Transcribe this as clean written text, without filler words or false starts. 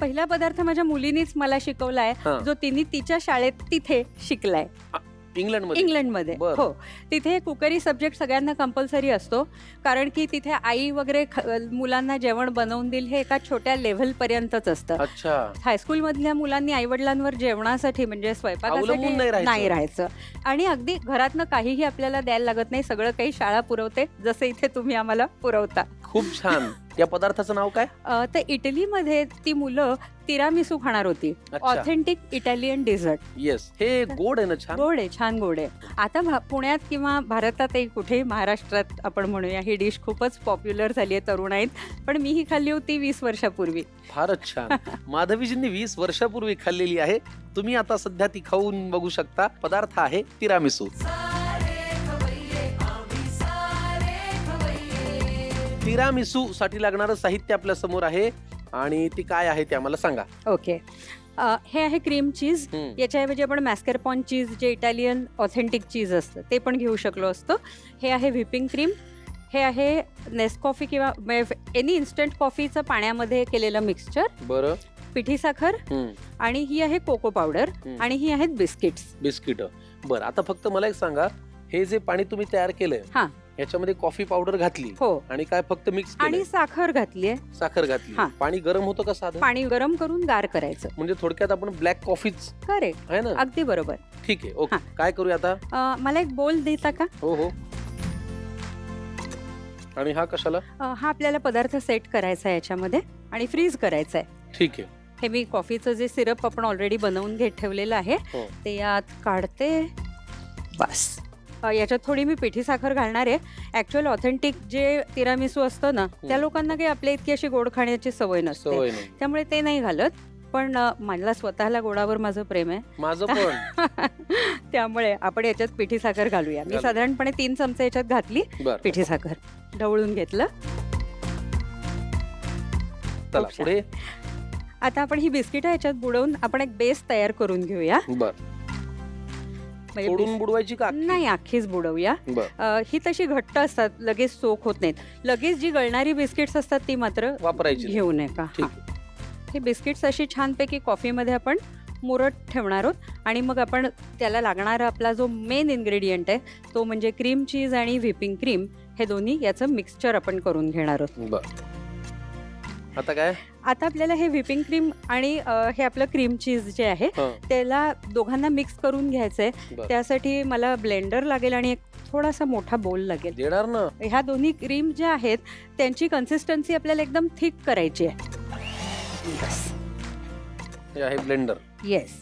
पहिला पदार्थ माझ्या मुलीनीच मला शिकवलाय, हा. जो तिने तिच्या शाळेत तिथे शिकलाय, इंग्लंडमध्ये. इंग्लंडमध्ये. बरं. हो, तिथे कुकरी सब्जेक्ट सगळ्यांना कंपल्सरी असतो, कारण की तिथे आई वगैरे मुलांना जेवण बनवून देईल हे एका छोट्या लेव्हल पर्यंतच असतं. अच्छा. हायस्कूल मधल्या मुलांनी आईवडिलांवर जेवणासाठी म्हणजे स्वयंपाकासाठी अवलंबून नाही राहायचं. नाही राहायचं, आणि अगदी घरातनं काहीही आपल्याला द्यायला लागत नाही, सगळं काही शाळा पुरवते, जसं इथे तुम्ही आम्हाला पुरवता. खूप छान. या पदार्थाचं नाव काय? तर इटलीमध्ये ती मुलं तिरामिसू खाणार होती, अच्छा. Authentic Italian dessert. येस. हे गोड आहे ना, छान. गोड आहे, छान गोड आहे. आता पुण्यात किंवा भारतातही कुठेही, महाराष्ट्रात आपण म्हणूया, ही डिश खूपच पॉप्युलर झाली आहे तरुणाईत, पण मी ही खाल्ली होती 20 वर्षापूर्वी. फारच छान. माधवीजींनी 20 वर्षापूर्वी खाल्लेली आहे. तुम्ही आता सध्या ती खाऊन बघू शकता. पदार्थ आहे तिरामिसू. तिरामिसू साठी लागणारं साहित्य आपल्या समोर आहे, आणि ती काय आहे ते आम्हाला सांगा. ओके, हे आहे क्रीम चीज. याच्याऐवजी आपण मॅस्करपॉन चीज, जे इटालियन ऑथेंटिक चीज असतं, ते पण घेऊ शकलो असतो. हे आहे व्हिपिंग क्रीम. हे आहे नेसकॉफी किंवा एनी इन्स्टंट कॉफीचं पाण्यामध्ये केलेलं मिक्सचर. बरं. पिठी साखर, आणि ही आहे कोको पावडर, आणि ही आहेत बिस्किट्स. बिस्किट. बरं, आता फक्त मला एक सांगा, हे जे पाणी तुम्ही तयार केलंय, हा, याच्यामध्ये कॉफी पावडर घातली, हो, आणि काय फक्त मिक्स आणि साखर घातली आहे. साखर घातली. हा. पाणी गरम होतं का साधं? पाणी गरम करून गार करायचं. म्हणजे थोडक्यात आपण ब्लॅक कॉफीच करेक्ट, आहे ना? अगदी बरोबर. ठीक आहे. ओके, हा. काय करूया आता? मला एक बोल देता का? हो हो. आणि हा कशाला? हा आपल्याला पदार्थ सेट करायचा आहे याच्यामध्ये, आणि फ्रीज करायचा आहे. ठीक आहे. हे मी कॉफीचं जे सिरप आपण ऑलरेडी बनवून घेत ठेवलेलं आहे, हो. ते यात काढते. बस. याच्यात थोडी मी पिठी साखर घालणार आहे. ऍक्च्युअल ऑथेंटिक जे तिरामिसू असतं ना, त्या लोकांना काही आपल्या इतकी अशी गोड खाण्याची सवय नसते, सवय नाही. त्यामुळे ते नाही घालत. पण मला स्वतःला गोडावर माझं प्रेम आहे, माझं पण. त्यामुळे आपण याच्यात पिठी साखर घालूया. मी घालू. साधारणपणे 3 चमचे याच्यात घातली बरं. पिठी साखर, ढवळून घेतलं. चला खूप छान. पुढे. आता आपण ही बिस्किटं याच्यात बुडवून आपण एक बेस तयार करून घेऊया. बरं. म्हणजे तोडून बुडवायची का? नाही, अख्खीच बुडवूया. बरं. ही तशी घट्ट असतात, लगेच सोक होत नाहीत. लगेच जी गळणारी बिस्किट्स असतात ती मात्र वापरायची नाही. घेऊ नये का. ठीक हा. ही बिस्किट्स अशी छानपैकी कॉफीमध्ये आपण मुरत ठेवणार आहोत, आणि मग आपण त्याला लागणारा आपला जो मेन इन्ग्रेडियंट आहे, तो म्हणजे क्रीम चीज आणि व्हिपिंग क्रीम, हे दोन्ही याचं मिक्सचर आपण करून घेणार आहोत. बरं. आता काय? आता आपल्याला हे व्हिपिंग क्रीम आणि हे आपलं क्रीम चीज जे आहे, हं. त्याला दोघांना मिक्स करून घ्यायचंय. बरं. त्यासाठी मला ब्लेंडर लागेल आणि एक थोडासा मोठा बोल लागेल. देणार ना? ह्या दोन्ही क्रीम ज्या आहेत त्यांची कन्सिस्टन्सी आपल्याला एकदम थिक करायची आहे. हे आहे ब्लेंडर. येस.